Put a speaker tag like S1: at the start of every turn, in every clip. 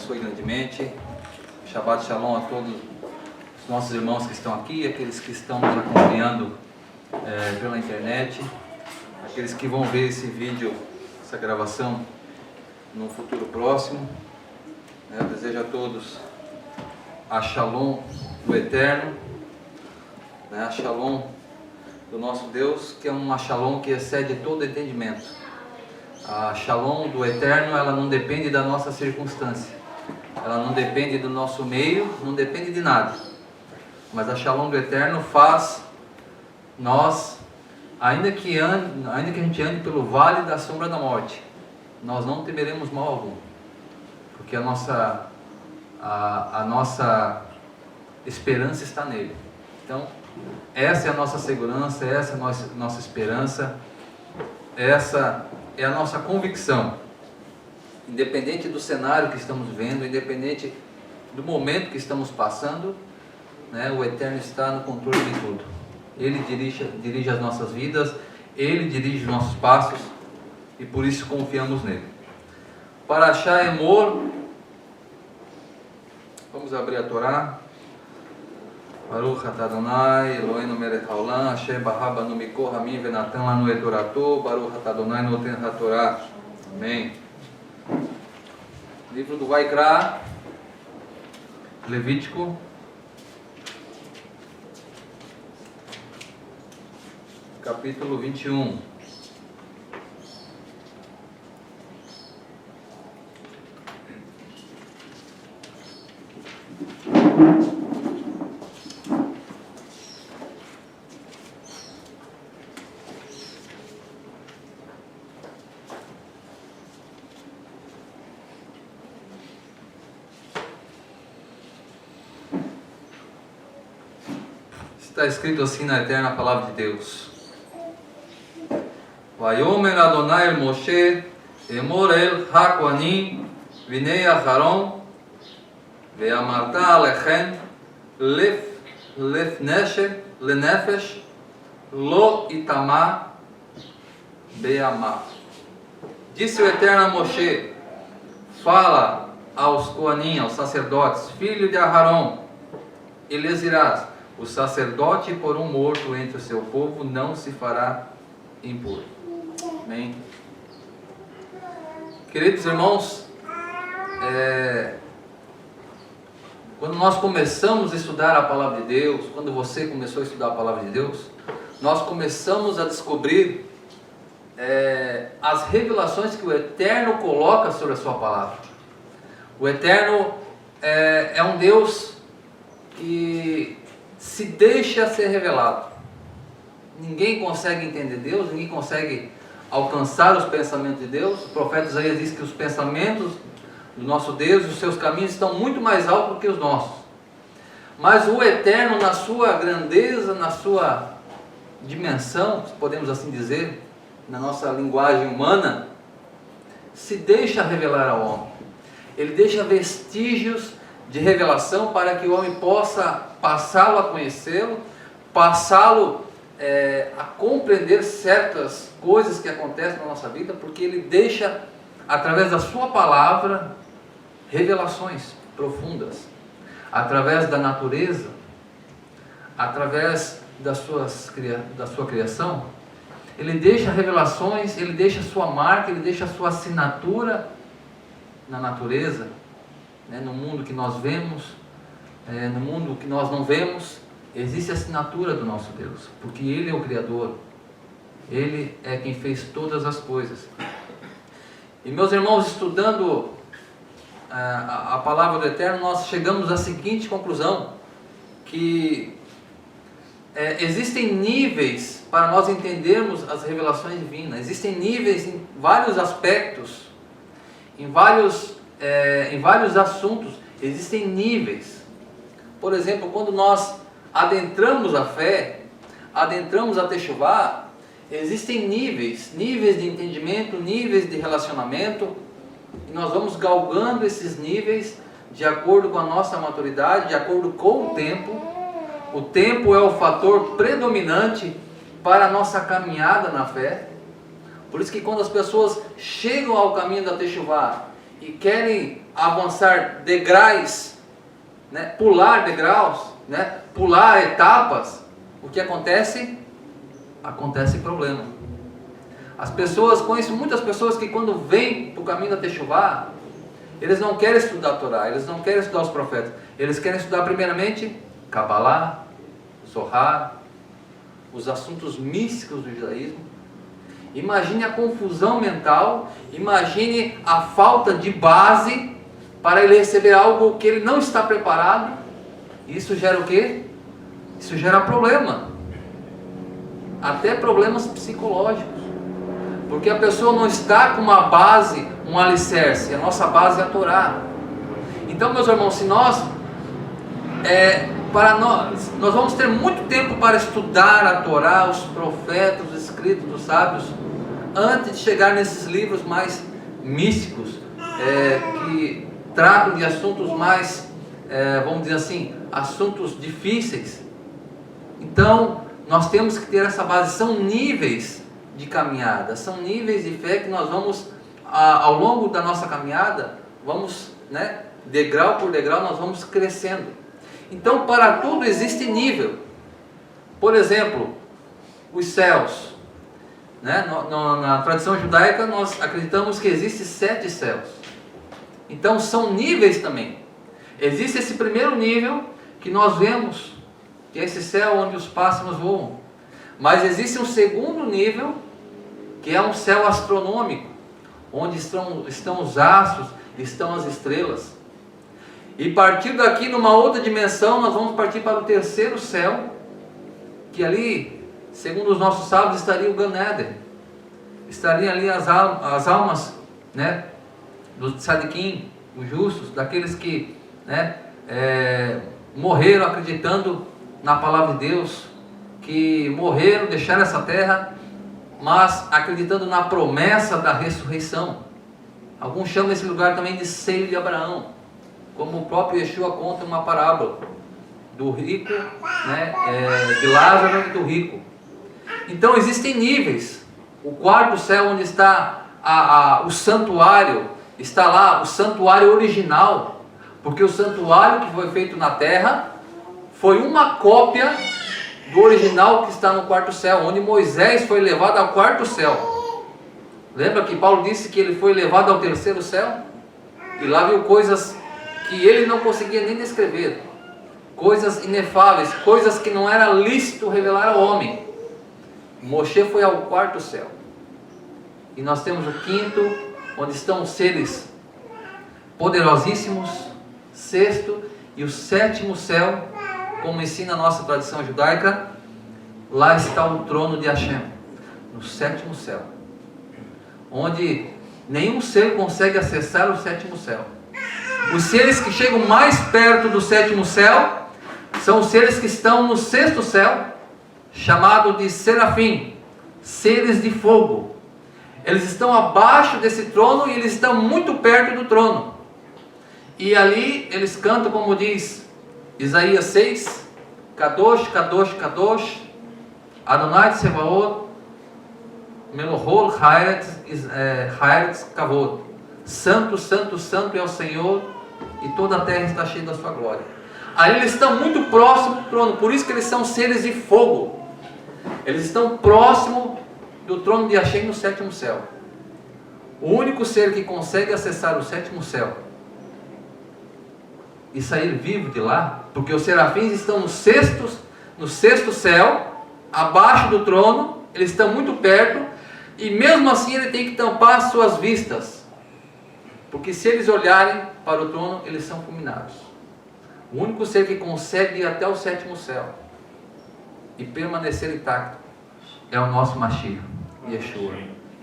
S1: abençoe grandemente. Shabbat Shalom a todos os nossos irmãos que estão aqui, aqueles que estão nos acompanhando pela internet, aqueles que vão ver esse vídeo, essa gravação no futuro próximo. Eu desejo a todos a Shalom do Eterno, a Shalom do nosso Deus, que é uma Shalom que excede todo entendimento. A Shalom do Eterno, ela não depende da nossa circunstância, ela não depende do nosso meio, não depende de nada. Mas a Shalom do Eterno faz nós, ainda que a gente ande pelo vale da sombra da morte, nós não temeremos mal algum, porque a nossa esperança está nele. Então, essa é a nossa segurança, essa é a nossa esperança, essa é a nossa convicção. Independente do cenário que estamos vendo, independente do momento que estamos passando, o Eterno está no controle de tudo. Ele dirige as nossas vidas, Ele dirige os nossos passos, e por isso confiamos nele. Parashá Emor, vamos abrir a Torá. Baruch atah Adonai, Eloheinu melech haolam, asher barra banu mikol hamim venatan lanu et torato, Baruch atah Adonai noten hatorá. Amém. Livro do Vaikra, Levítico, capítulo 21. Está escrito assim na eterna palavra de Deus: Vayomer Adonai el Moshe, Emor el HaKohanim, Vinei Aharon, Ve'amarta alechem, lenefesh, lo itama be'amah. Disse o Eterno a Moshe: fala aos Kohanim, aos sacerdotes, filho de Aharon, e lhes dirás: o sacerdote por um morto entre o seu povo não se fará impuro. Amém. Queridos irmãos, quando nós começamos a estudar a palavra de Deus, quando você começou a estudar a palavra de Deus, nós começamos a descobrir as revelações que o Eterno coloca sobre a sua palavra. O Eterno é um Deus que se deixa ser revelado. Ninguém consegue entender Deus, ninguém consegue alcançar os pensamentos de Deus. O profeta Isaías diz que os pensamentos do nosso Deus e os seus caminhos estão muito mais altos do que os nossos. Mas o Eterno, na sua grandeza, na sua dimensão, podemos assim dizer, na nossa linguagem humana, se deixa revelar ao homem. Ele deixa vestígios de revelação para que o homem possa passá-lo a conhecê-lo, passá-lo a compreender certas coisas que acontecem na nossa vida, porque ele deixa, através da sua palavra, revelações profundas, através da natureza, através da sua criação. Ele deixa revelações, ele deixa a sua marca, ele deixa a sua assinatura na natureza, no mundo que nós vemos, no mundo que nós não vemos, existe a assinatura do nosso Deus, porque Ele é o Criador, Ele é quem fez todas as coisas. E meus irmãos, estudando a palavra do Eterno, nós chegamos à seguinte conclusão, que existem níveis para nós entendermos as revelações divinas, existem níveis em vários aspectos, em vários assuntos, existem níveis. Por exemplo, quando nós adentramos a fé, adentramos a Teshuvá, existem níveis de entendimento, níveis de relacionamento, e nós vamos galgando esses níveis de acordo com a nossa maturidade, de acordo com o tempo. O tempo é o fator predominante para a nossa caminhada na fé. Por isso que quando as pessoas chegam ao caminho da Teshuvá e querem avançar degraus, né? Pular degraus, né? Pular etapas, o que acontece? Acontece problema. As pessoas, conheço muitas pessoas que quando vêm para o caminho da Techuvá, eles não querem estudar a Torá, eles não querem estudar os profetas, eles querem estudar primeiramente Kabbalah, Zohar, os assuntos místicos do judaísmo. Imagine a confusão mental, imagine a falta de base para ele receber algo que ele não está preparado. Isso gera o quê? Isso gera problema, até problemas psicológicos, porque a pessoa não está com uma base, um alicerce. A nossa base é a Torá. Então, meus irmãos, se nós vamos ter muito tempo para estudar a Torá, os profetas, os escritos dos sábios, antes de chegar nesses livros mais místicos, que tratam de assuntos mais, vamos dizer assim, assuntos difíceis. Então, nós temos que ter essa base. São níveis de caminhada, são níveis de fé que nós vamos, ao longo da nossa caminhada, vamos, né, degrau por degrau, nós vamos crescendo. Então, para tudo existe nível. Por exemplo, os céus, né? Na tradição judaica nós acreditamos que existem 7 céus. Então são níveis também. Existe esse primeiro nível que nós vemos, que é esse céu onde os pássaros voam. Mas existe um segundo nível, que é um céu astronômico, onde estão os astros, estão as estrelas. E partindo daqui, numa outra dimensão, nós vamos partir para o terceiro céu, que ali, segundo os nossos sábios, estaria o Gan Eden. Estariam ali as almas, né, dos tzadikim, os justos, daqueles que, né, morreram acreditando na palavra de Deus, que morreram, deixaram essa terra, mas acreditando na promessa da ressurreição. Alguns chamam esse lugar também de seio de Abraão, como o próprio Yeshua conta uma parábola do rico, né, de Lázaro e do rico. Então existem níveis. O quarto céu, onde está o santuário, está lá o santuário original, porque o santuário que foi feito na terra foi uma cópia do original que está no quarto céu, onde Moisés foi levado ao quarto céu. Lembra que Paulo disse que ele foi levado ao terceiro céu? E lá viu coisas que ele não conseguia nem descrever, coisas inefáveis, coisas que não era lícito revelar ao homem. Moshe foi ao quarto céu. E nós temos o quinto, onde estão os seres poderosíssimos, sexto e o sétimo céu, como ensina a nossa tradição judaica. Lá está o trono de Hashem, no sétimo céu, onde nenhum ser consegue acessar o sétimo céu. Os seres que chegam mais perto do sétimo céu são os seres que estão no sexto céu, chamado de serafim, seres de fogo. Eles estão abaixo desse trono e eles estão muito perto do trono. E ali eles cantam, como diz Isaías 6, Kadosh, Kadosh, Kadosh, Adonai Tsevaot, Melohol Haaretz Kavod. Santo, Santo, Santo é o Senhor, e toda a terra está cheia da sua glória. Aí eles estão muito próximos do trono, por isso que eles são seres de fogo. Eles estão próximos do trono de Hashem no sétimo céu. O único ser que consegue acessar o sétimo céu e sair vivo de lá, porque os serafins estão no sexto céu, abaixo do trono, eles estão muito perto, e mesmo assim ele tem que tampar as suas vistas, porque se eles olharem para o trono, eles são fulminados. O único ser que consegue ir até o sétimo céu e permanecer intacto é o nosso Mashiach, Yeshua.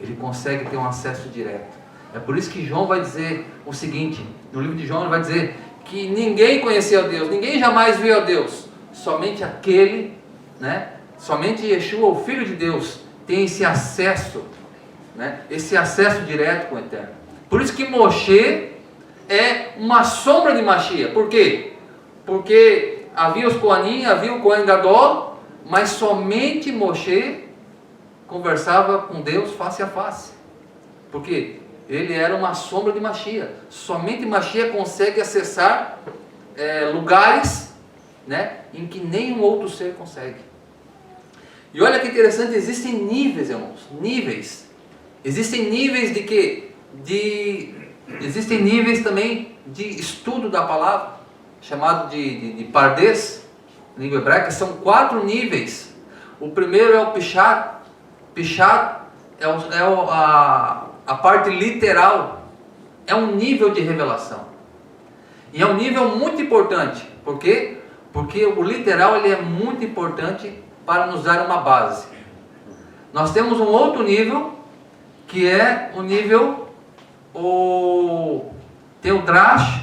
S1: Ele consegue ter um acesso direto. É por isso que João vai dizer o seguinte, no livro de João ele vai dizer que ninguém conheceu a Deus, ninguém jamais viu a Deus, somente aquele, né, somente Yeshua, o Filho de Deus, tem esse acesso, né, esse acesso direto com o Eterno. Por isso que Moshe é uma sombra de Mashiach. Por quê? Porque havia os Kohanim, havia o Kohen Gadol, mas somente Moshe conversava com Deus face a face. Porque ele era uma sombra de Mashiach. Somente Mashiach consegue acessar lugares, né, em que nenhum outro ser consegue. E olha que interessante, existem níveis, irmãos, níveis. Existem níveis de quê? Existem níveis também de estudo da palavra, chamado de Pardes, língua hebraica. São 4 níveis. O primeiro é o Pishat. Pishat é a parte literal, é um nível de revelação. E é um nível muito importante. Por quê? Porque o literal ele é muito importante para nos dar uma base. Nós temos um outro nível, que é o nível, tem o Drash,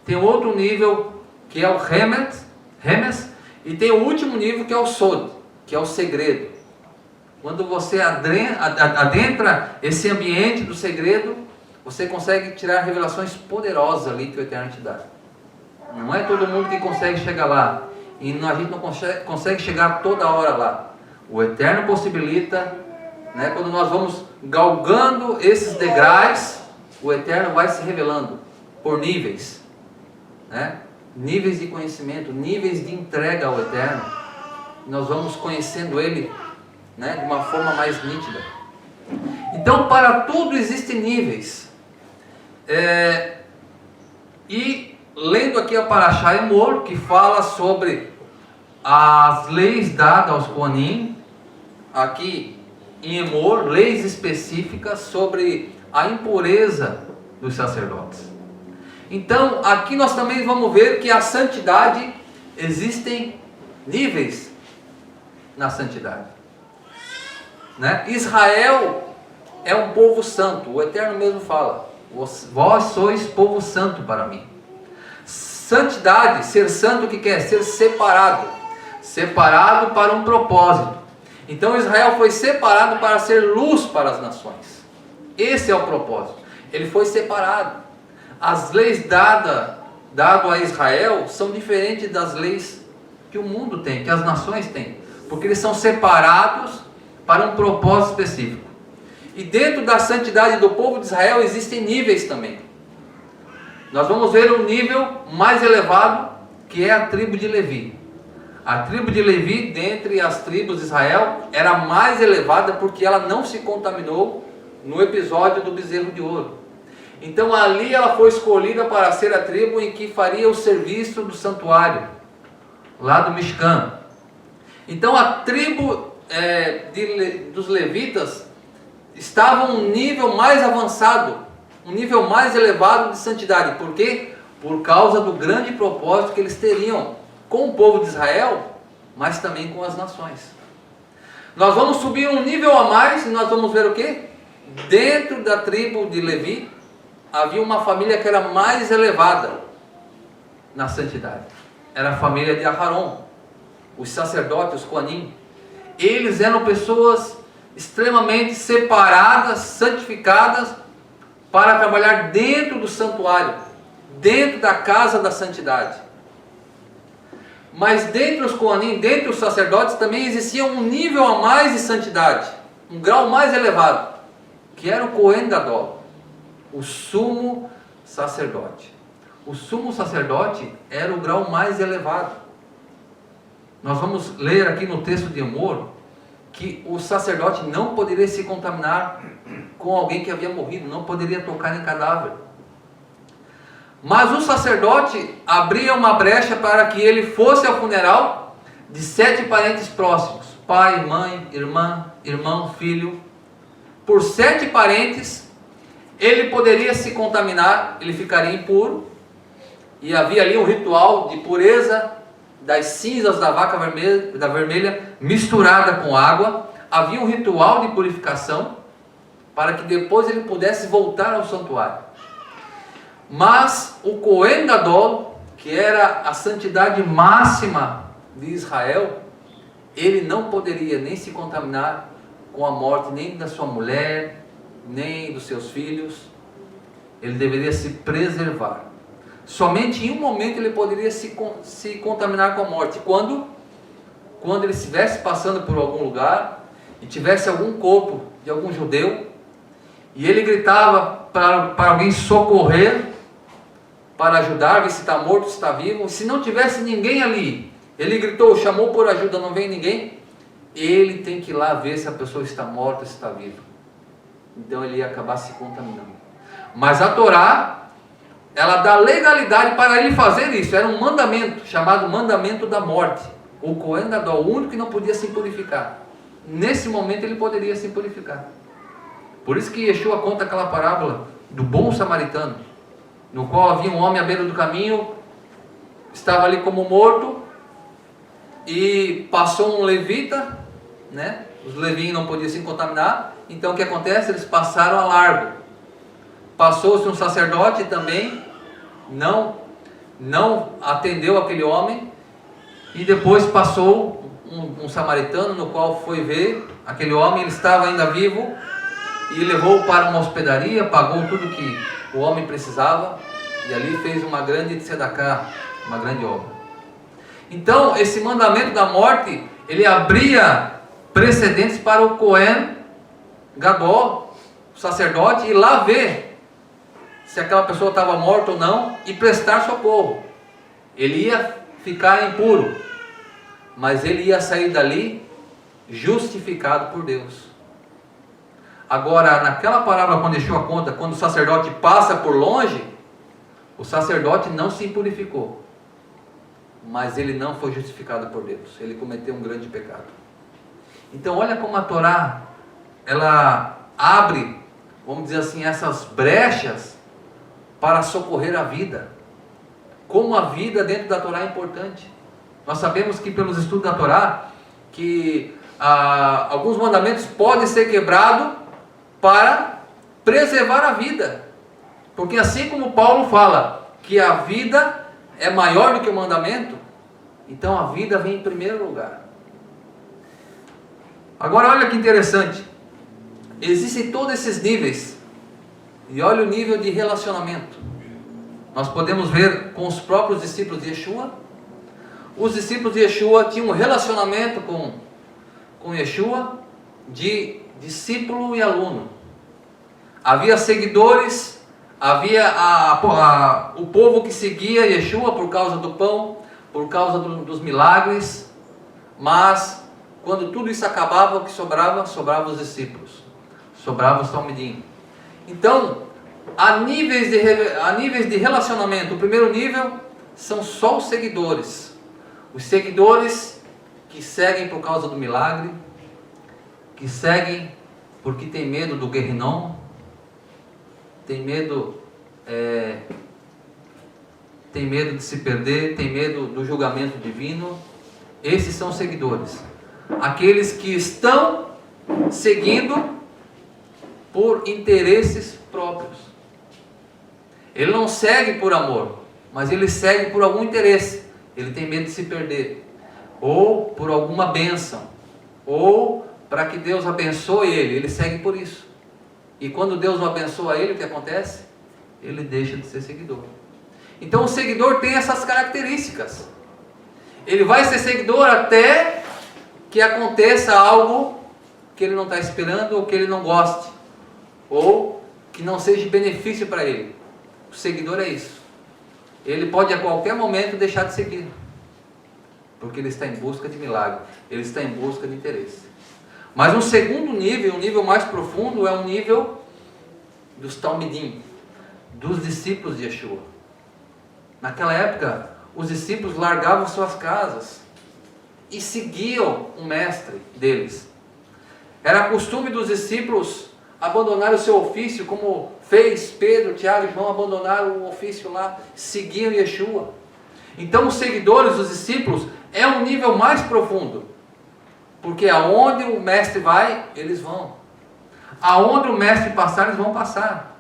S1: tem outro nível que é o Remes, e tem o último nível que é o Sod, que é o segredo. Quando você adentra esse ambiente do segredo, você consegue tirar revelações poderosas ali que o Eterno te dá. Não é todo mundo que consegue chegar lá. E a gente não consegue chegar toda hora lá. O Eterno possibilita, né, quando nós vamos galgando esses degraus, o Eterno vai se revelando por níveis, né? Níveis de conhecimento, níveis de entrega ao Eterno. Nós vamos conhecendo Ele, né, de uma forma mais nítida. Então, para tudo existem níveis. E lendo aqui a Parashá Emor, que fala sobre as leis dadas aos Kohanim, aqui em Emor, leis específicas sobre a impureza dos sacerdotes. Então, aqui nós também vamos ver que a santidade, existem níveis na santidade, né? Israel é um povo santo, o Eterno mesmo fala, vós sois povo santo para mim. Santidade, ser santo, o que quer? Ser separado para um propósito. Então Israel foi separado para ser luz para as nações. Esse é o propósito. Ele foi separado. As leis dadas a Israel são diferentes das leis que o mundo tem, que as nações têm, porque eles são separados para um propósito específico. E dentro da santidade do povo de Israel existem níveis também. Nós vamos ver o nível mais elevado, que é a tribo de Levi. A tribo de Levi, dentre as tribos de Israel, era a mais elevada porque ela não se contaminou no episódio do bezerro de ouro. Então ali ela foi escolhida para ser a tribo em que faria o serviço do santuário, lá do Mishkan. Então a tribo dos levitas estava um nível mais avançado, um nível mais elevado de santidade. Por quê? Por causa do grande propósito que eles teriam com o povo de Israel, mas também com as nações. Nós vamos subir um nível a mais e nós vamos ver o quê? Dentro da tribo de Levi, havia uma família que era mais elevada na santidade. Era a família de Aharon, os sacerdotes, os Kohanim. Eles eram pessoas extremamente separadas, santificadas, para trabalhar dentro do santuário, dentro da casa da santidade. Mas dentre os Kohanim, dentre os sacerdotes, também existia um nível a mais de santidade, um grau mais elevado, que era o Kohen Gadol, o sumo sacerdote. O sumo sacerdote era o grau mais elevado. Nós vamos ler aqui no texto de Emor que o sacerdote não poderia se contaminar com alguém que havia morrido, não poderia tocar em cadáver. Mas o sacerdote abria uma brecha para que ele fosse ao funeral de 7 parentes próximos, pai, mãe, irmã, irmão, filho. Por 7 parentes, ele poderia se contaminar, ele ficaria impuro, e havia ali um ritual de pureza das cinzas da vaca vermelha misturada com água. Havia um ritual de purificação para que depois ele pudesse voltar ao santuário. Mas o Kohen Gadol, que era a santidade máxima de Israel, ele não poderia nem se contaminar com a morte nem da sua mulher, nem dos seus filhos. Ele deveria se preservar. Somente em um momento ele poderia se contaminar com a morte. Quando ele estivesse passando por algum lugar e tivesse algum corpo de algum judeu, E ele gritava para alguém socorrer, para ajudar, ver se está morto, se está vivo. Se não tivesse ninguém ali, ele gritou, chamou por ajuda, não vem ninguém, ele tem que ir lá ver se a pessoa está morta, se está viva. Então ele ia acabar se contaminando. Mas a Torá, ela dá legalidade para ele fazer isso. Era um mandamento, chamado mandamento da morte. O Cohen Gadol, o único que não podia se purificar. Nesse momento ele poderia se purificar. Por isso que Yeshua conta aquela parábola do bom samaritano, no qual havia um homem à beira do caminho, estava ali como morto, e passou um levita, né? Os levinhos não podiam se contaminar, então o que acontece? Eles passaram a largo. Passou-se um sacerdote também, não atendeu aquele homem, e depois passou um samaritano, no qual foi ver aquele homem, ele estava ainda vivo, e levou para uma hospedaria, pagou tudo que o homem precisava, e ali fez uma grande tzedakah, uma grande obra. Então, esse mandamento da morte, ele abria precedentes para o Cohen Gadol, o sacerdote, ir lá ver se aquela pessoa estava morta ou não, e prestar socorro. Ele ia ficar impuro, mas ele ia sair dali justificado por Deus. Agora, naquela parábola, quando Yeshua conta, quando o sacerdote passa por longe, o sacerdote não se impurificou, mas ele não foi justificado por Deus. Ele cometeu um grande pecado. Então, olha como a Torá, ela abre, vamos dizer assim, essas brechas para socorrer a vida. Como a vida dentro da Torá é importante. Nós sabemos que pelos estudos da Torá, que alguns mandamentos podem ser quebrados para preservar a vida. Porque assim como Paulo fala que a vida é maior do que o mandamento, então a vida vem em primeiro lugar. Agora olha que interessante, existem todos esses níveis, e olha o nível de relacionamento. Nós podemos ver com os próprios discípulos de Yeshua. Os discípulos de Yeshua tinham um relacionamento com Yeshua de discípulo e aluno. Havia seguidores, havia o povo que seguia Yeshua por causa do pão, por causa dos milagres, mas quando tudo isso acabava, o que sobrava? Sobrava os discípulos, sobrava os talmidim. Então, há níveis de relacionamento. O primeiro nível são só os seguidores que seguem por causa do milagre, que seguem porque tem medo do Guerrinom, tem medo de se perder, tem medo do julgamento divino. Esses são os seguidores, aqueles que estão seguindo por interesses próprios. Ele não segue por amor, mas ele segue por algum interesse. Ele tem medo de se perder, ou por alguma bênção, ou para que Deus abençoe ele segue por isso. E quando Deus não abençoa ele, o que acontece? Ele deixa de ser seguidor. Então o seguidor tem essas características. Ele vai ser seguidor até que aconteça algo que ele não está esperando, ou que ele não goste, ou que não seja benefício para ele. O seguidor é isso. Ele pode a qualquer momento deixar de seguir, porque ele está em busca de milagre, ele está em busca de interesse. Mas um segundo nível, um nível mais profundo, é o nível dos talmidim, dos discípulos de Yeshua. Naquela época, os discípulos largavam suas casas e seguiam o mestre deles. Era costume dos discípulos abandonar o seu ofício, como fez Pedro, Tiago e João, abandonaram o ofício lá, seguiam Yeshua. Então os seguidores, os discípulos, é um nível mais profundo, porque aonde o mestre vai, eles vão. Aonde o mestre passar, eles vão passar.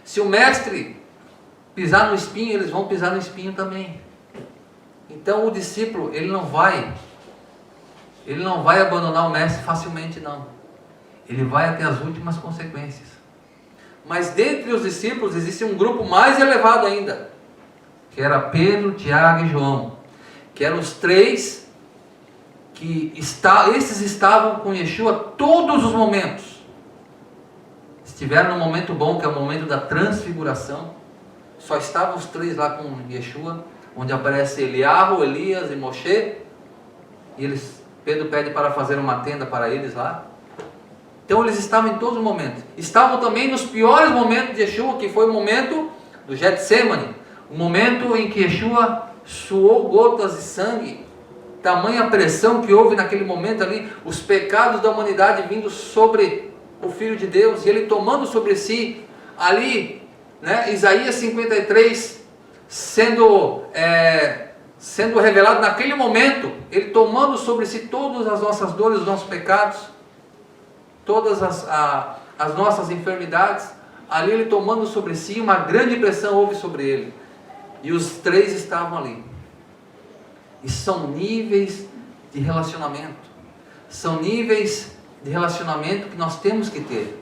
S1: Se o mestre pisar no espinho, eles vão pisar no espinho também. Então o discípulo, ele não vai abandonar o mestre facilmente, não. Ele vai até as últimas consequências. Mas dentre os discípulos existe um grupo mais elevado ainda, que era Pedro, Tiago e João, que eram os três que esses estavam com Yeshua todos os momentos. estiveram no momento bom, que é o momento da transfiguração. Só estavam os três lá com Yeshua, onde aparece Eliarro, Elias e Moshe. E Pedro pede para fazer uma tenda para eles lá. Então eles estavam em todos os momentos. Estavam também nos piores momentos de Yeshua, que foi o momento do Getsemane. O momento em que Yeshua suou gotas de sangue. Tamanha pressão que houve naquele momento ali. Os pecados da humanidade vindo sobre o Filho de Deus. E ele tomando sobre si ali, né, Isaías 53, sendo revelado naquele momento. Ele tomando sobre si todas as nossas dores, os nossos pecados. Todas as nossas enfermidades. Ali ele tomando sobre si, uma grande pressão houve sobre ele. E os três estavam ali. E são níveis de relacionamento. São níveis de relacionamento que nós temos que ter.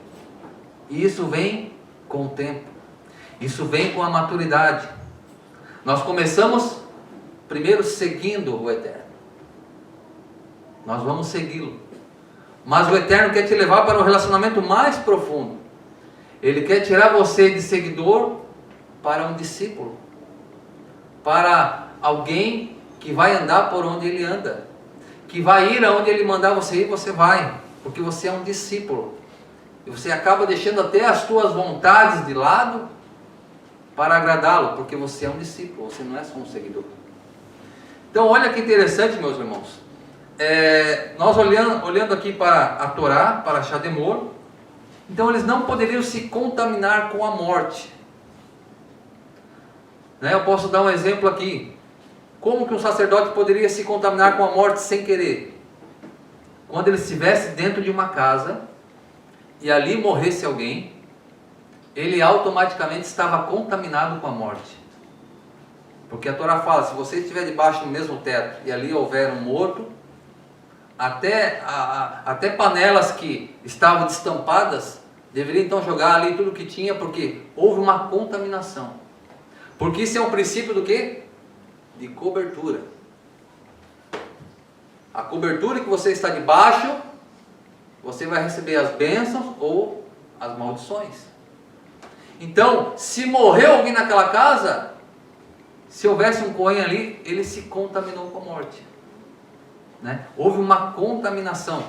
S1: E isso vem com o tempo. Isso vem com a maturidade. Nós começamos primeiro seguindo o Eterno. Nós vamos segui-lo. Mas o Eterno quer te levar para um relacionamento mais profundo. Ele quer tirar você de seguidor para um discípulo. Para alguém que vai andar por onde ele anda. Que vai ir aonde ele mandar você ir, você vai. Porque você é um discípulo. E você acaba deixando até as suas vontades de lado para agradá-lo. Porque você é um discípulo, você não é só um seguidor. Então olha que interessante, meus irmãos. Nós olhando aqui para a Torá, para Shademor, então eles não poderiam se contaminar com a morte. Eu posso dar um exemplo aqui. Como que um sacerdote poderia se contaminar com a morte sem querer? Quando ele estivesse dentro de uma casa e ali morresse alguém, ele automaticamente estava contaminado com a morte. Porque a Torá fala, se você estiver debaixo do mesmo teto e ali houver um morto, até panelas que estavam destampadas, deveria então jogar ali tudo que tinha, porque houve uma contaminação. Porque isso é um princípio do quê? De cobertura. A cobertura que você está debaixo, você vai receber as bênçãos ou as maldições. Então, se morreu alguém naquela casa, se houvesse um Cohen ali, ele se contaminou com a morte. Houve uma contaminação.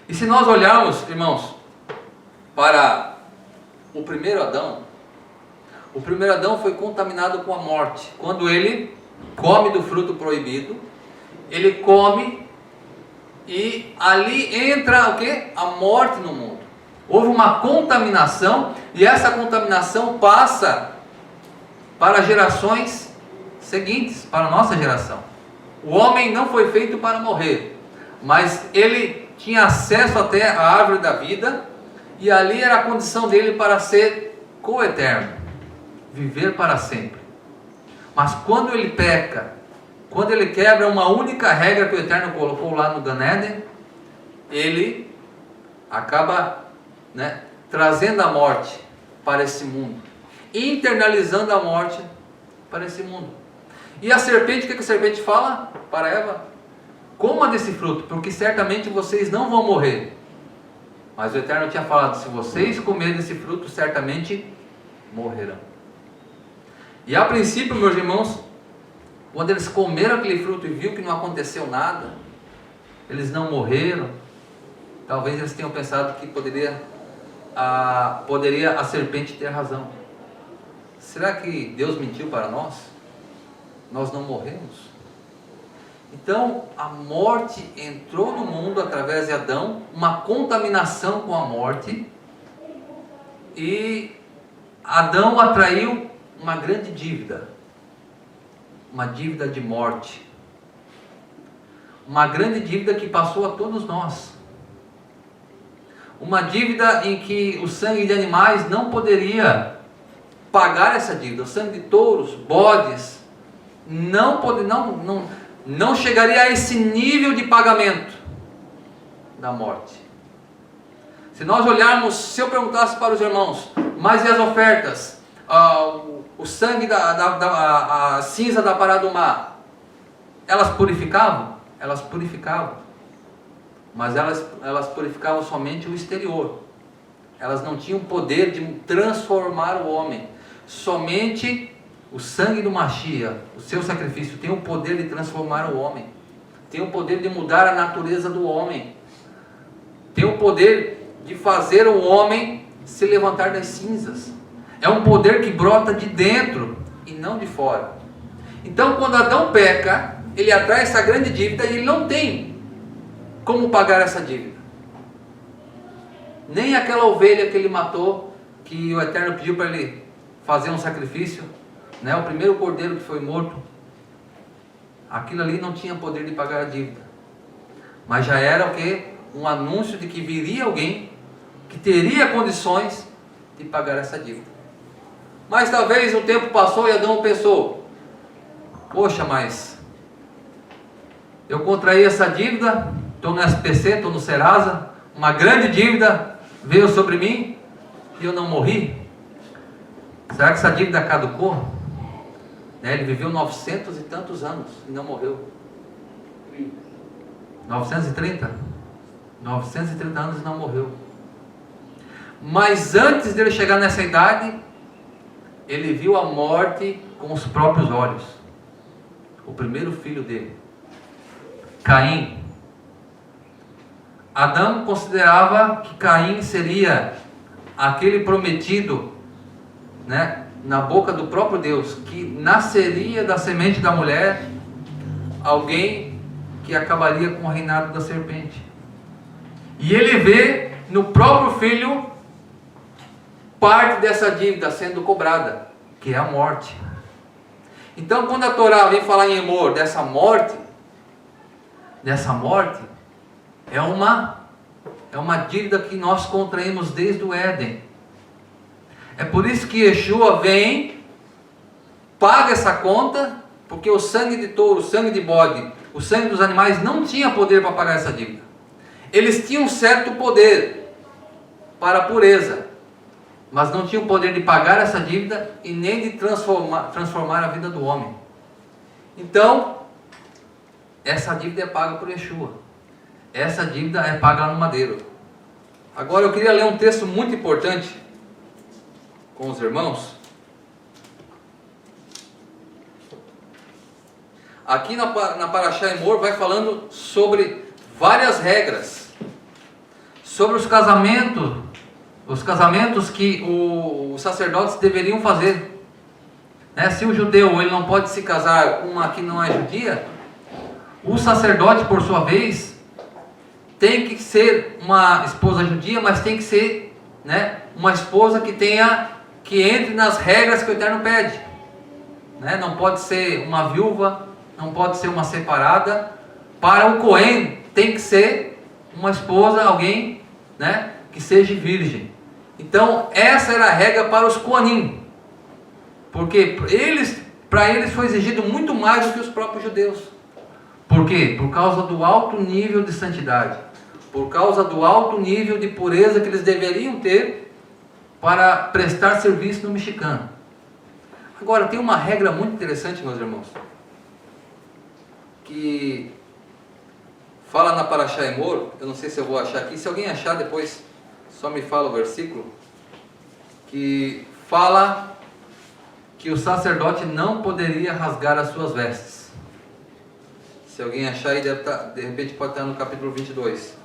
S1: E se nós olharmos, irmãos, para o primeiro Adão foi contaminado com a morte. Quando ele come do fruto proibido, ele come e ali entra o quê? A morte no mundo. Houve uma contaminação e essa contaminação passa para gerações seguintes, para a nossa geração. O homem não foi feito para morrer, mas ele tinha acesso até a árvore da vida e ali era a condição dele para ser coeterno, viver para sempre. Mas quando ele peca, quando ele quebra uma única regra que o Eterno colocou lá no Gan Eden, ele acaba trazendo a morte para esse mundo, internalizando a morte para esse mundo. E a serpente, o que a serpente fala para Eva? Coma desse fruto, porque certamente vocês não vão morrer. Mas o Eterno tinha falado, se vocês comerem desse fruto, certamente morrerão. E a princípio, meus irmãos, quando eles comeram aquele fruto e viu que não aconteceu nada, eles não morreram, talvez eles tenham pensado que poderia a serpente ter razão. Será que Deus mentiu para nós? Nós não morremos? Então a morte entrou no mundo através de Adão, uma contaminação com a morte, e Adão atraiu uma grande dívida, uma dívida de morte, uma grande dívida que passou a todos nós, uma dívida em que o sangue de animais não poderia pagar essa dívida. O sangue de touros, bodes, não chegaria a esse nível de pagamento da morte. Se nós olharmos, se eu perguntasse para os irmãos, mas e as ofertas? O sangue a cinza da parada do mar, elas purificavam? Elas purificavam. Mas elas purificavam somente o exterior. elas não tinham poder de transformar o homem. Somente o sangue do Mashiach, o seu sacrifício, tem o poder de transformar o homem, tem o poder de mudar a natureza do homem, tem o poder de fazer o homem se levantar das cinzas. É um poder que brota de dentro e não de fora. Então, quando Adão peca, ele atrai essa grande dívida e ele não tem como pagar essa dívida. Nem aquela ovelha que ele matou, que o Eterno pediu para ele fazer um sacrifício, né? O primeiro cordeiro que foi morto, aquilo ali não tinha poder de pagar a dívida. Mas já era o quê? Um anúncio de que viria alguém que teria condições de pagar essa dívida. Mas talvez o tempo passou e Adão pensou: poxa, mas eu contraí essa dívida, estou no SPC, estou no Serasa, uma grande dívida veio sobre mim e eu não morri. Será que essa dívida caducou? Ele viveu 900 e tantos anos e não morreu. 930? 930 anos e não morreu. Mas antes dele chegar nessa idade, ele viu a morte com os próprios olhos. O primeiro filho dele, Caim. Adão considerava que Caim seria aquele prometido, né, na boca do próprio Deus, que nasceria da semente da mulher alguém que acabaria com o reinado da serpente. E ele vê no próprio filho parte dessa dívida sendo cobrada, que é a morte. Então, quando a Torá vem falar em Emor, dessa morte, é uma dívida que nós contraímos desde o Éden. É por isso que Yeshua vem, paga essa conta, porque o sangue de touro, o sangue de bode, o sangue dos animais não tinha poder para pagar essa dívida. Eles tinham certo poder para a pureza, mas não tinham poder de pagar essa dívida e nem de transformar a vida do homem. Então, essa dívida é paga por Yeshua. Essa dívida é paga lá no madeiro. Agora eu queria ler um texto muito importante com os irmãos. Aqui na Parashá Emor vai falando sobre várias regras, sobre os casamentos que os sacerdotes deveriam fazer, né? Se o judeu ele não pode se casar com uma que não é judia, o sacerdote, por sua vez, tem que ser uma esposa judia, mas tem que ser, né, uma esposa que entre nas regras que o Eterno pede, né? Não pode ser uma viúva, não pode ser uma separada. Para o Cohen tem que ser uma esposa, alguém, né, que seja virgem. Então essa era a regra para os Kohanim, porque para eles foi exigido muito mais do que os próprios judeus. Por quê? Por causa do alto nível de santidade, por causa do alto nível de pureza que eles deveriam ter para prestar serviço no mexicano. Agora tem uma regra muito interessante, meus irmãos, que fala na Parashá Emor. Eu não sei se eu vou achar aqui, se alguém achar depois só me fala o versículo, que fala que o sacerdote não poderia rasgar as suas vestes. Se alguém achar aí, de repente pode estar no capítulo 22.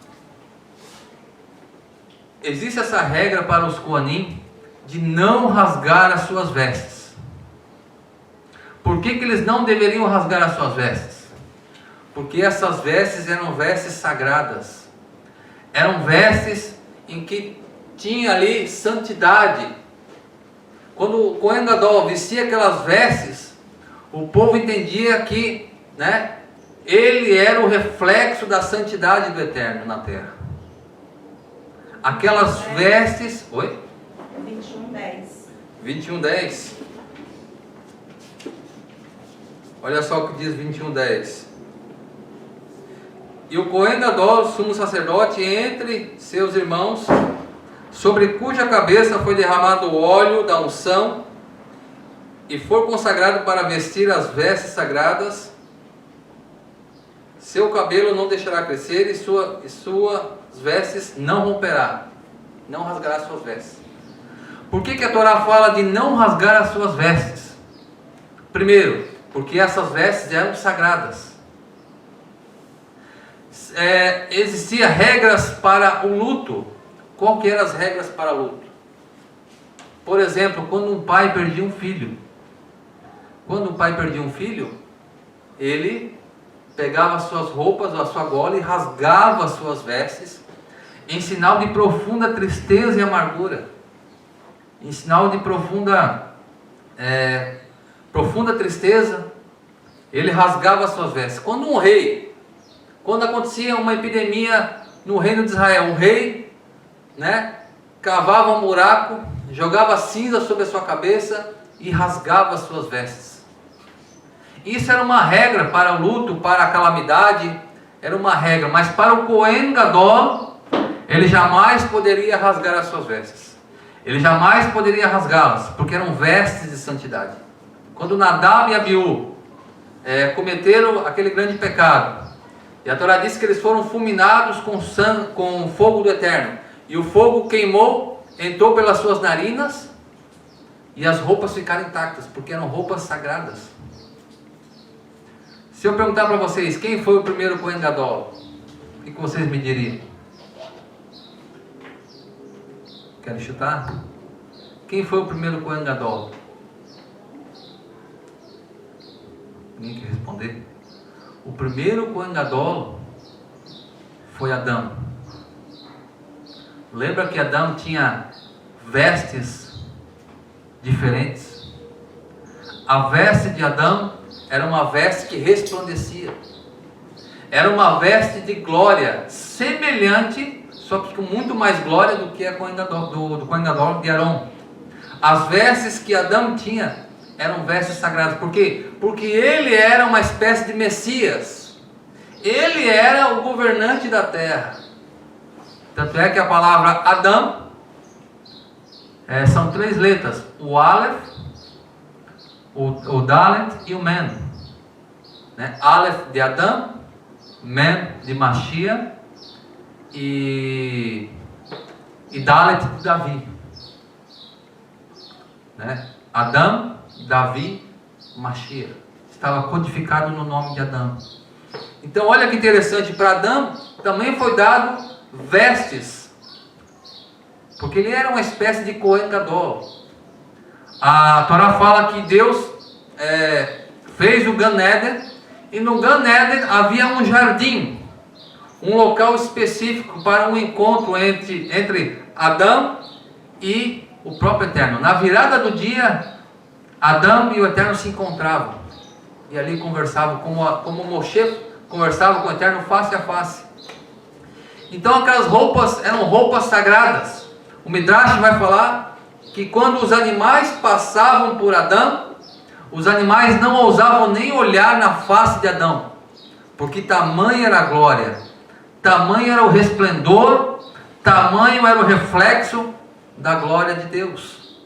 S1: Existe essa regra para os Kohanim de não rasgar as suas vestes. Por que eles não deveriam rasgar as suas vestes? Porque essas vestes eram vestes sagradas. Eram vestes em que tinha ali santidade. Quando o Cohen Gadol vestia aquelas vestes, o povo entendia que, né, ele era o reflexo da santidade do Eterno na terra. Aquelas vestes... Oi?
S2: 21:10.
S1: 21:10. Olha só o que diz 21:10. E o Cohen Gadol, sumo sacerdote, entre seus irmãos, sobre cuja cabeça foi derramado o óleo da unção, e for consagrado para vestir as vestes sagradas, seu cabelo não deixará crescer, e suas vestes não não rasgará as suas vestes. Por que a Torá fala de não rasgar as suas vestes? Primeiro, porque essas vestes eram sagradas. Existiam regras para o luto. Qual que eram as regras para o luto? Por exemplo, quando um pai perdia um filho. Quando um pai perdia um filho, ele pegava as suas roupas, a sua gola e rasgava as suas vestes, em sinal de profunda tristeza e amargura. Em sinal de profunda tristeza, ele rasgava as suas vestes. Quando acontecia uma epidemia no reino de Israel, o rei, cavava um buraco, jogava cinza sobre a sua cabeça e rasgava as suas vestes. Isso era uma regra para o luto, para a calamidade, era uma regra, mas para o Cohen Gadol, ele jamais poderia rasgar as suas vestes. Ele jamais poderia rasgá-las, porque eram vestes de santidade. Quando Nadab e Abiú cometeram aquele grande pecado, e a Torá diz que eles foram fulminados com o fogo do Eterno, e o fogo queimou, entrou pelas suas narinas, e as roupas ficaram intactas, porque eram roupas sagradas. Se eu perguntar para vocês, quem foi o primeiro Cohen Gadol? O que vocês me diriam? Querem chutar? Quem foi o primeiro Cohen Gadol? Ninguém quer responder? O primeiro Cohen Gadol foi Adão. Lembra que Adão tinha vestes diferentes? A veste de Adão era uma veste que resplandecia. Era uma veste de glória, semelhante, só que com muito mais glória do que a do Cohen Gadol de Arão. As vestes que Adão tinha eram vestes sagradas. Por quê? Porque ele era uma espécie de Messias. Ele era o governante da terra. Tanto é que a palavra Adão são 3 letras: o Aleph, o Dalet e o Men. Aleph de Adão, Men de Mashiach e Dalet de Davi. Adão, Davi, Mashiach. Estava codificado no nome de Adão. Então olha que interessante, para Adão também foi dado vestes, porque ele era uma espécie de Cohen Gadol. A Torá fala que Deus fez o Gan Eden, e no Gan Eden havia um jardim, um local específico para um encontro entre Adão e o próprio Eterno. Na virada do dia, Adão e o Eterno se encontravam, e ali conversavam, como Moshe conversava com o Eterno face a face. Então aquelas roupas eram roupas sagradas. O Midrash vai falar que quando os animais passavam por Adão, os animais não ousavam nem olhar na face de Adão, porque tamanha era a glória, tamanho era o resplendor, tamanho era o reflexo da glória de Deus.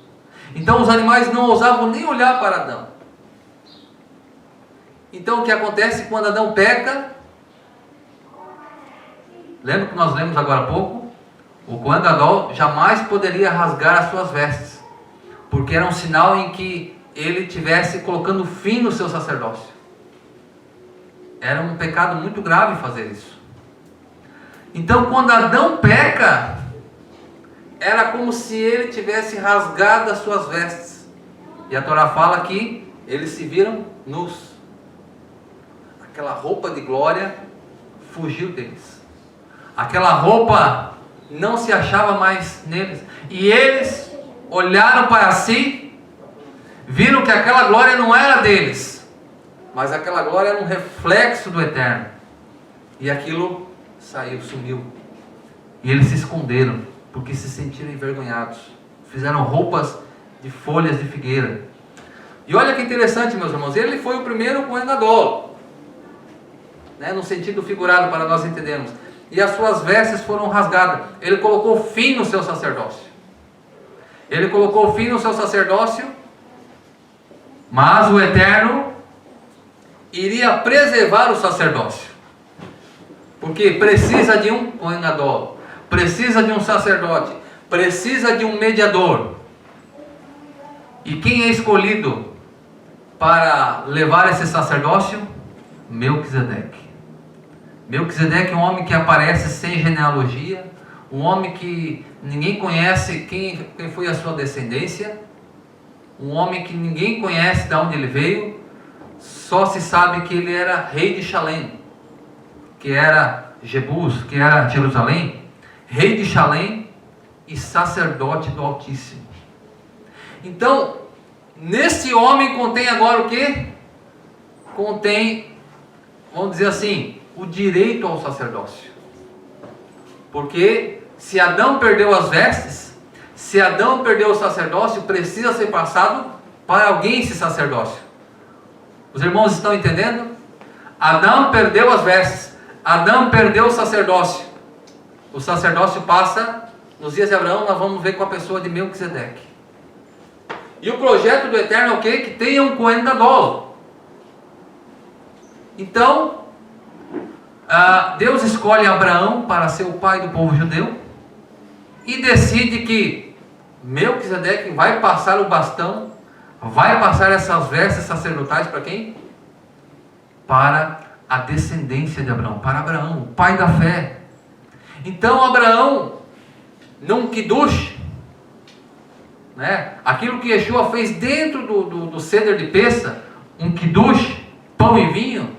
S1: Então os animais não ousavam nem olhar para Adão. Então o que acontece quando Adão peca? Lembra que nós lemos agora há pouco? O Cohen Gadol jamais poderia rasgar as suas vestes, porque era um sinal em que ele estivesse colocando fim no seu sacerdócio. Era um pecado muito grave fazer isso. Então quando Adão peca, era como se ele tivesse rasgado as suas vestes. E a Torá fala que eles se viram nus. Aquela roupa de glória fugiu deles. Aquela roupa não se achava mais neles. E eles olharam para si, viram que aquela glória não era deles, mas aquela glória era um reflexo do Eterno. E aquilo sumiu. E eles se esconderam, porque se sentiram envergonhados. Fizeram roupas de folhas de figueira. E olha que interessante, meus irmãos, ele foi o primeiro Cohen Gadol, no sentido figurado, para nós entendermos. E as suas vestes foram rasgadas. Ele colocou fim no seu sacerdócio. Ele colocou fim no seu sacerdócio, mas o Eterno iria preservar o sacerdócio, porque precisa de um Cohen Gadol, precisa de um sacerdote, precisa de um mediador. E quem é escolhido para levar esse sacerdócio? Melquisedeque. Melquisedeque é um homem que aparece sem genealogia, um homem que ninguém conhece quem foi a sua descendência, um homem que ninguém conhece de onde ele veio, só se sabe que ele era rei de Chalém, que era Jebus, que era Jerusalém, rei de Chalém e sacerdote do Altíssimo. Então, nesse homem contém agora o que? Contém, vamos dizer assim, o direito ao sacerdócio. Porque se Adão perdeu as vestes, se Adão perdeu o sacerdócio, precisa ser passado para alguém esse sacerdócio. Os irmãos estão entendendo? Adão perdeu as vestes, Adão perdeu o sacerdócio. O sacerdócio passa, nos dias de Abraão, nós vamos ver com a pessoa de Melquisedeque. E o projeto do Eterno é o quê? Que tenha um cohen gadol. Então, Deus escolhe Abraão para ser o pai do povo judeu e decide que Melquisedeque vai passar o bastão, vai passar essas vestes sacerdotais para quem? Para a descendência de Abraão, para Abraão, o pai da fé. Então Abraão, num kiddush, né? Aquilo que Yeshua fez dentro do ceder de Pessa, um kiddush, pão e vinho,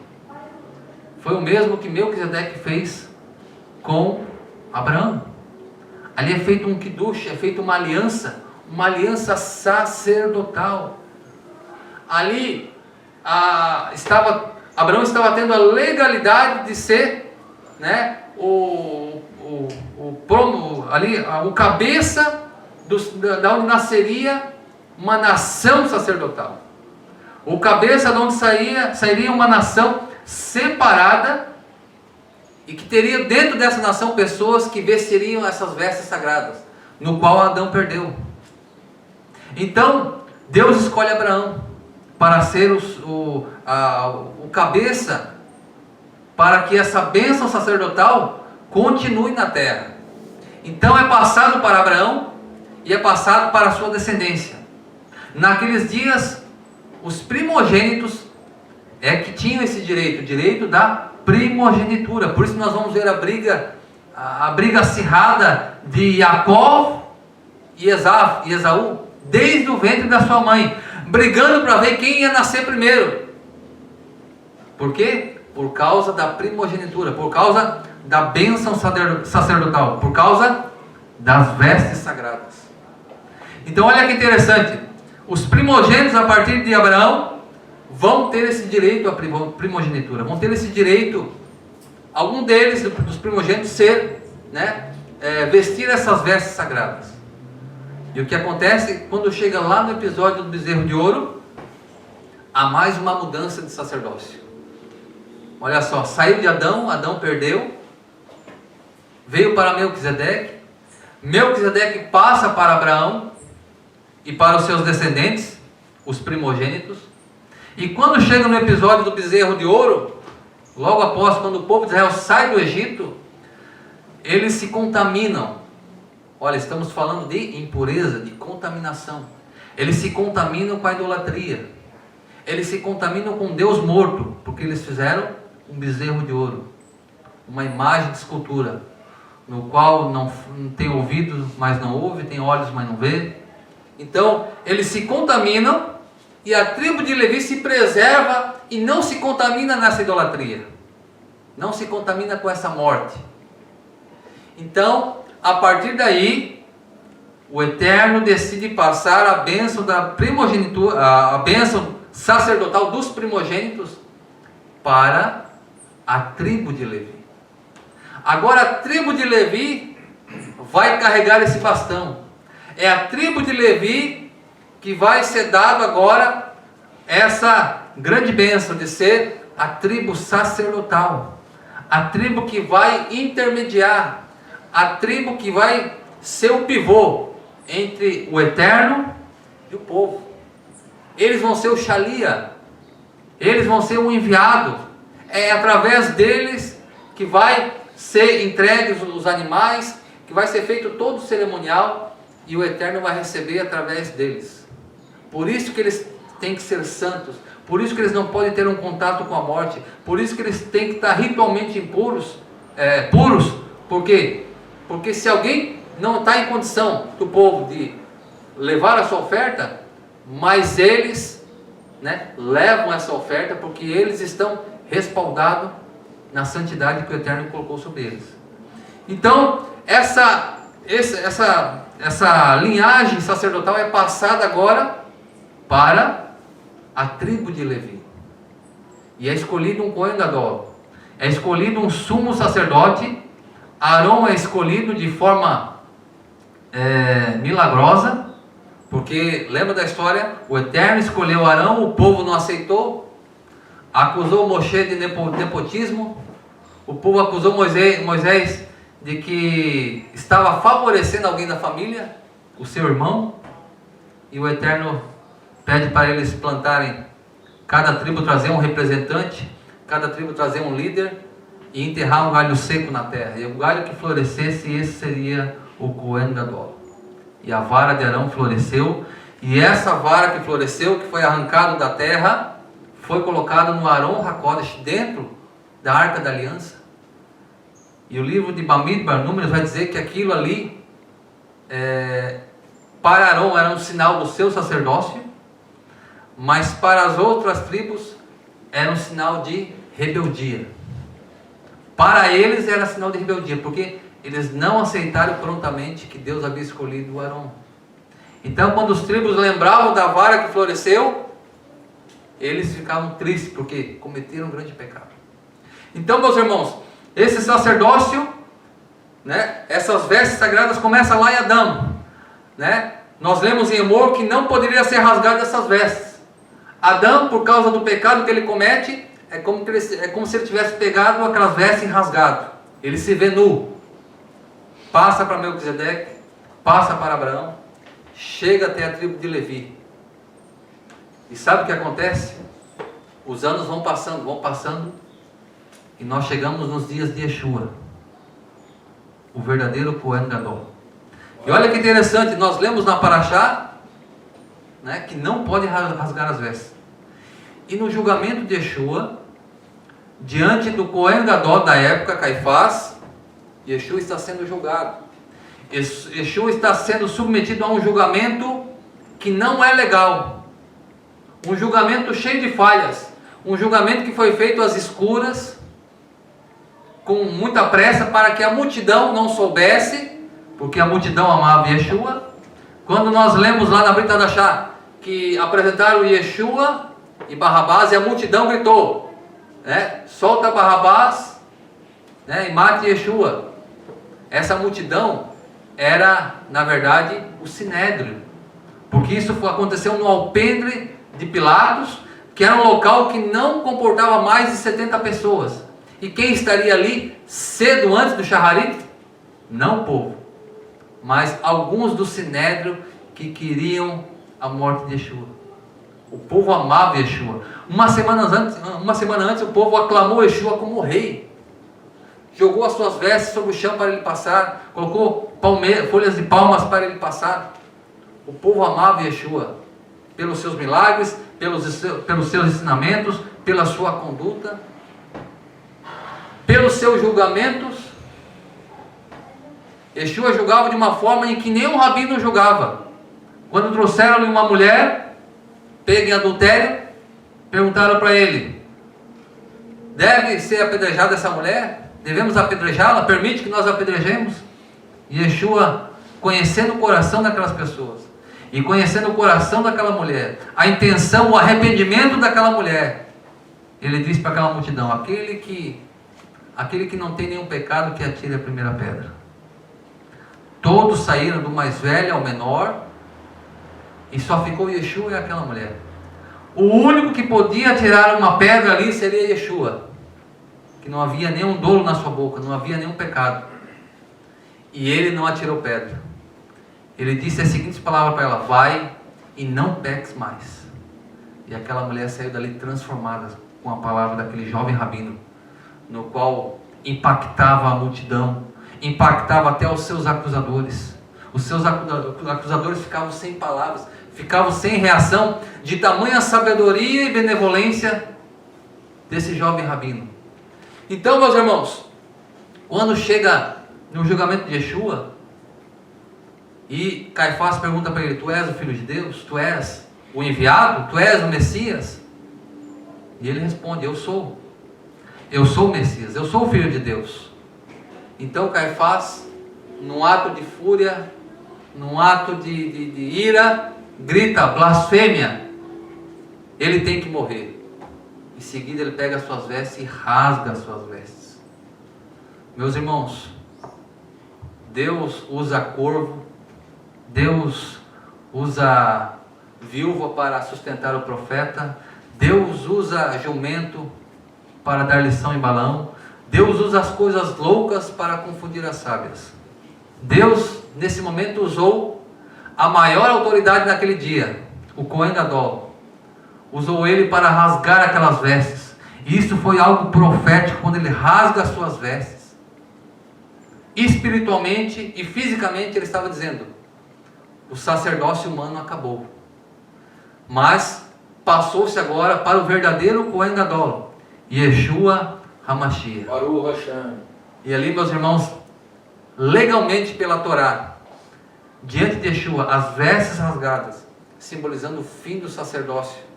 S1: foi o mesmo que Melquisedeque fez com Abraão. Ali é feito um kiddush, é feita uma aliança sacerdotal. Ali Abraão estava tendo a legalidade de ser, né, o cabeça da onde nasceria uma nação sacerdotal. O cabeça de onde sairia uma nação separada e que teria dentro dessa nação pessoas que vestiriam essas vestes sagradas, no qual Adão perdeu. Então, Deus escolhe Abraão para ser o cabeça, para que essa bênção sacerdotal continue na terra. Então é passado para Abraão e é passado para a sua descendência. Naqueles dias, os primogênitos que tinham esse direito, o direito da primogenitura. Por isso nós vamos ver a briga acirrada de Jacó e Esaú, desde o ventre da sua mãe, brigando para ver quem ia nascer primeiro. Por quê? Por causa da primogenitura, por causa da bênção sacerdotal, por causa das vestes sagradas. Então olha que interessante, os primogênitos a partir de Abraão vão ter esse direito à primogenitura, vão ter esse direito, algum deles, dos primogênitos, vestir essas vestes sagradas. E o que acontece, quando chega lá no episódio do bezerro de ouro, há mais uma mudança de sacerdócio. Olha só, saiu de Adão, Adão perdeu, veio para Melquisedeque, Melquisedeque passa para Abraão e para os seus descendentes, os primogênitos. E quando chega no episódio do bezerro de ouro, logo após, quando o povo de Israel sai do Egito, eles se contaminam. Olha, estamos falando de impureza, de contaminação. Eles se contaminam com a idolatria. Eles se contaminam com Deus morto, porque eles fizeram um bezerro de ouro, uma imagem de escultura, no qual não tem ouvidos, mas não ouve, tem olhos, mas não vê. Então, eles se contaminam e a tribo de Levi se preserva e não se contamina nessa idolatria, não se contamina com essa morte. Então, a partir daí, o Eterno decide passar a bênção da primogenitura, a bênção sacerdotal dos primogênitos para a tribo de Levi. Agora a tribo de Levi vai carregar esse bastão. É a tribo de Levi que vai ser dado agora essa grande bênção de ser a tribo sacerdotal, a tribo que vai intermediar, a tribo que vai ser o pivô entre o Eterno e o povo. Eles vão ser o Shalia, eles vão ser o enviado. É através deles que vai ser entregues os animais, que vai ser feito todo o cerimonial e o Eterno vai receber através deles. Por isso que eles têm que ser santos, por isso que eles não podem ter um contato com a morte, por isso que eles têm que estar ritualmente puros. Por quê? Porque se alguém não está em condição do povo de levar a sua oferta, mas eles, levam essa oferta porque eles estão respaldados na santidade que o Eterno colocou sobre eles. Então, essa linhagem sacerdotal é passada agora para a tribo de Levi. E é escolhido um Cohen Gadol, é escolhido um sumo sacerdote. Arão é escolhido de forma milagrosa, porque lembra da história? O Eterno escolheu Arão, o povo não aceitou, acusou Moshe de nepotismo, o povo acusou Moisés de que estava favorecendo alguém da família, o seu irmão, e o Eterno pede para eles plantarem, cada tribo trazer um representante, cada tribo trazer um líder, e enterrar um galho seco na terra, e o galho que florescesse, esse seria o Cohen Gadol. E a vara de Arão floresceu, e essa vara que floresceu, que foi arrancado da terra, foi colocada no Aron HaKodesh, dentro da Arca da Aliança. E o livro de Bamidbar, Números, vai dizer que aquilo ali, para Arão era um sinal do seu sacerdócio, mas para as outras tribos era um sinal de rebeldia. Para eles era sinal de rebeldia, porque eles não aceitaram prontamente que Deus havia escolhido o Arão. Então, quando os tribos lembravam da vara que floresceu, eles ficavam tristes, porque cometeram um grande pecado. Então, meus irmãos, esse sacerdócio, essas vestes sagradas começam lá em Adão. Nós lemos em Emor que não poderia ser rasgado essas vestes. Adão, por causa do pecado que ele comete, é como se ele tivesse pegado aquelas vestes e rasgado. Ele se vê nu. Passa para Melquisedeque, passa para Abraão, chega até a tribo de Levi. E sabe o que acontece? Os anos vão passando, e nós chegamos nos dias de Yeshua, o verdadeiro Cohen Gadol. E olha que interessante, nós lemos na Parashá, que não pode rasgar as vestes. E no julgamento de Yeshua, diante do Cohen Gadol da época, Caifás, Yeshua está sendo julgado. Yeshua está sendo submetido a um julgamento que não é legal. Um julgamento cheio de falhas. Um julgamento que foi feito às escuras, com muita pressa, para que a multidão não soubesse, porque a multidão amava Yeshua. Quando nós lemos lá na Brit Hadashah, que apresentaram Yeshua e Barrabás, e a multidão gritou, solta Barrabás, e mate Yeshua. Essa multidão era, na verdade, o Sinédrio, porque isso aconteceu no alpendre de Pilatos, que era um local que não comportava mais de 70 pessoas. E quem estaria ali cedo antes do Shacharit? Não o povo, mas alguns do Sinédrio que queriam a morte de Yeshua. O povo amava Yeshua. Uma semana antes o povo aclamou Yeshua como rei. Jogou as suas vestes sobre o chão para ele passar. Colocou folhas de palmas para ele passar. O povo amava Yeshua. Pelos seus milagres, pelos seus ensinamentos, pela sua conduta, pelos seus julgamentos. Yeshua julgava de uma forma em que nenhum rabino julgava. Quando trouxeram-lhe uma mulher pega em adultério, perguntaram para ele: deve ser apedrejada essa mulher? Devemos apedrejá-la? Permite que nós apedrejemos? E Yeshua, conhecendo o coração daquelas pessoas, e conhecendo o coração daquela mulher, a intenção, o arrependimento daquela mulher, ele disse para aquela multidão: aquele que não tem nenhum pecado, que atire a primeira pedra. Todos saíram do mais velho ao menor, e só ficou Yeshua e aquela mulher. O único que podia tirar uma pedra ali seria Yeshua, que não havia nenhum dolo na sua boca, não havia nenhum pecado. E ele não atirou pedra. Ele disse as seguintes palavras para ela: vai e não peques mais. E aquela mulher saiu dali transformada com a palavra daquele jovem rabino, no qual impactava a multidão, impactava até os seus acusadores. Os seus acusadores ficavam sem palavras, ficavam sem reação, de tamanha sabedoria e benevolência desse jovem rabino. Então, meus irmãos, quando chega no julgamento de Yeshua, e Caifás pergunta para ele: tu és o Filho de Deus? Tu és o enviado? Tu és o Messias? E ele responde: eu sou. Eu sou o Messias, eu sou o Filho de Deus. Então Caifás, num ato de fúria, num ato de ira, grita: blasfêmia, ele tem que morrer. Em seguida ele pega as suas vestes e rasga as suas vestes. Meus irmãos, Deus usa corvo, Deus usa viúva para sustentar o profeta, Deus usa jumento para dar lição em Balaão, Deus usa as coisas loucas para confundir as sábias. Deus, nesse momento, usou a maior autoridade naquele dia, o Cohen Gadol. Usou ele para rasgar aquelas vestes. E isso foi algo profético, quando ele rasga as suas vestes. Espiritualmente e fisicamente ele estava dizendo: o sacerdócio humano acabou. Mas passou-se agora para o verdadeiro Cohen Gadol, Yeshua HaMashiach.
S3: Baruch Hashem.
S1: E ali, meus irmãos, legalmente pela Torá, diante de Yeshua, as vestes rasgadas, simbolizando o fim do sacerdócio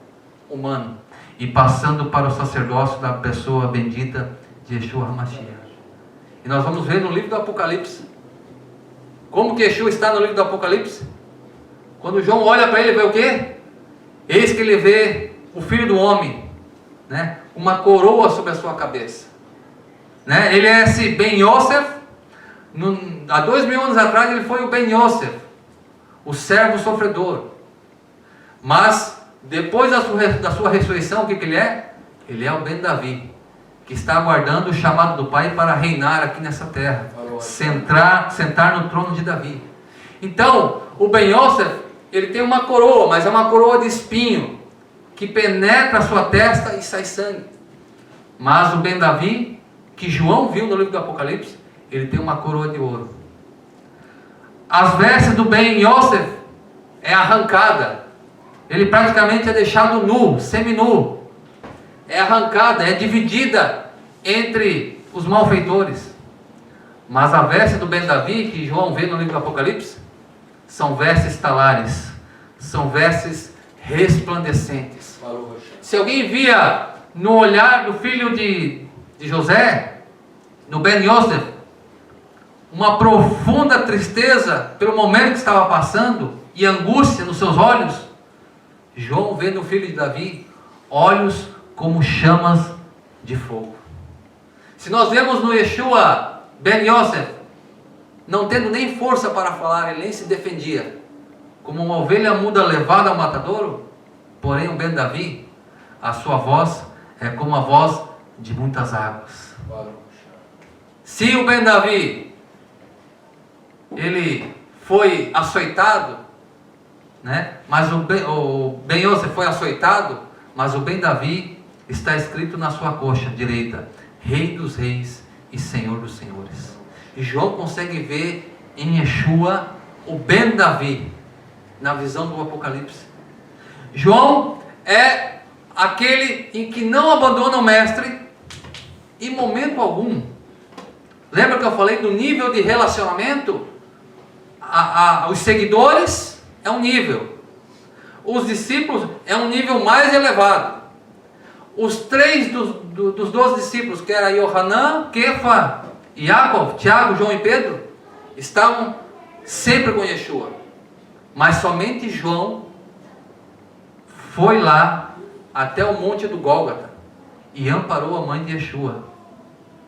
S1: humano, e passando para o sacerdócio da pessoa bendita de Yeshua HaMashiach. E nós vamos ver no livro do Apocalipse, como que Yeshua está no livro do Apocalipse. Quando João olha para ele, vê o quê? Eis que ele vê o Filho do Homem, né? Uma coroa sobre a sua cabeça, né? Ele é esse Ben Yosef. Há 2000 anos atrás ele foi o Ben Yosef, o servo sofredor. Mas depois da sua ressurreição, o que ele é? Ele é o Ben Davi, que está aguardando o chamado do Pai para reinar aqui nessa terra, sentar no trono de Davi. Então, o Ben Yosef, ele tem uma coroa, mas é uma coroa de espinho, que penetra a sua testa e sai sangue. Mas o Ben Davi, que João viu no livro do Apocalipse, ele tem uma coroa de ouro. As vestes do Ben Yosef é arrancada. Ele praticamente é deixado nu, seminu. É arrancada, é dividida entre os malfeitores. Mas a veste do Ben Davi, que João vê no livro do Apocalipse, são vestes talares, são vestes resplandecentes. Se alguém via no olhar do filho de José, no Ben Yosef, uma profunda tristeza pelo momento que estava passando e angústia nos seus olhos, João vê no filho de Davi olhos como chamas de fogo. Se nós vemos no Yeshua Ben Yosef, não tendo nem força para falar, ele nem se defendia, como uma ovelha muda levada ao matadouro, porém o Ben Davi, a sua voz é como a voz de muitas águas. Se o Ben Davi, ele foi açoitado, né? Mas o Ben Yosef foi açoitado, mas o Ben Davi está escrito na sua coxa direita: Rei dos Reis e Senhor dos Senhores. E João consegue ver em Yeshua o Ben Davi na visão do Apocalipse. João é aquele em que não abandona o mestre em momento algum. Lembra que eu falei do nível de relacionamento? Os seguidores é um nível, os discípulos é um nível mais elevado. Os três dos 12 discípulos, que era Yohanan, Kefa, Yaakov, Tiago, João e Pedro, estavam sempre com Yeshua. Mas somente João foi lá até o monte do Gólgota e amparou a mãe de Yeshua.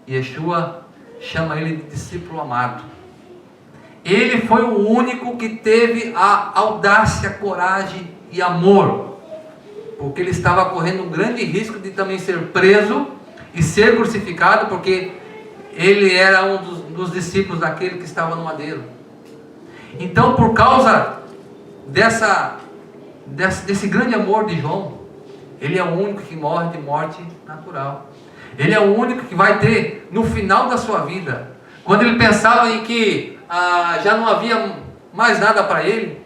S1: Yeshua chama ele de discípulo amado. Ele foi o único que teve a audácia, coragem e amor, porque ele estava correndo um grande risco de também ser preso e ser crucificado, porque ele era um dos discípulos daquele que estava no madeiro. Então, por causa desse grande amor de João, ele é o único que morre de morte natural. Ele é o único que vai ter, no final da sua vida, quando ele pensava em que já não havia mais nada para ele,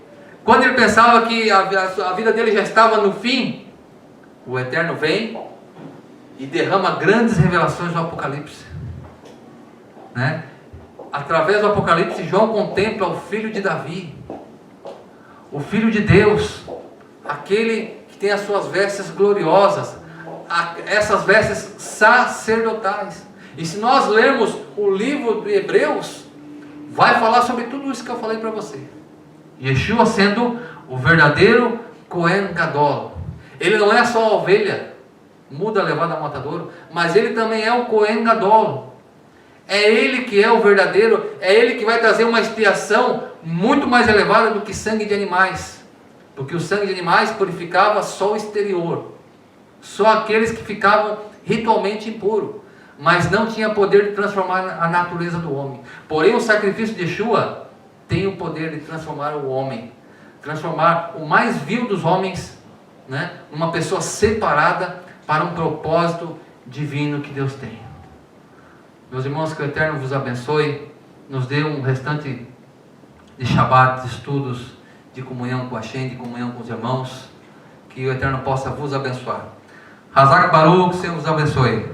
S1: quando ele pensava que a vida dele já estava no fim, o Eterno vem e derrama grandes revelações no Apocalipse, né? Através do Apocalipse, João contempla o filho de Davi, o filho de Deus, aquele que tem as suas vestes gloriosas, essas vestes sacerdotais. E se nós lermos o livro de Hebreus, vai falar sobre tudo isso que eu falei para você. Yeshua sendo o verdadeiro Cohen Gadol. Ele não é só a ovelha muda levada ao matadouro, mas ele também é o Cohen Gadol. É ele que é o verdadeiro, é ele que vai trazer uma expiação muito mais elevada do que sangue de animais. Porque o sangue de animais purificava só o exterior, só aqueles que ficavam ritualmente impuros, mas não tinha poder de transformar a natureza do homem. Porém, o sacrifício de Yeshua tem o poder de transformar o homem, transformar o mais vil dos homens, né, numa pessoa separada para um propósito divino que Deus tem. Meus irmãos, que o Eterno vos abençoe, nos dê um restante de Shabbat, de estudos, de comunhão com a Hashem, de comunhão com os irmãos, que o Eterno possa vos abençoar. Hazak Baruch, que o Senhor vos abençoe.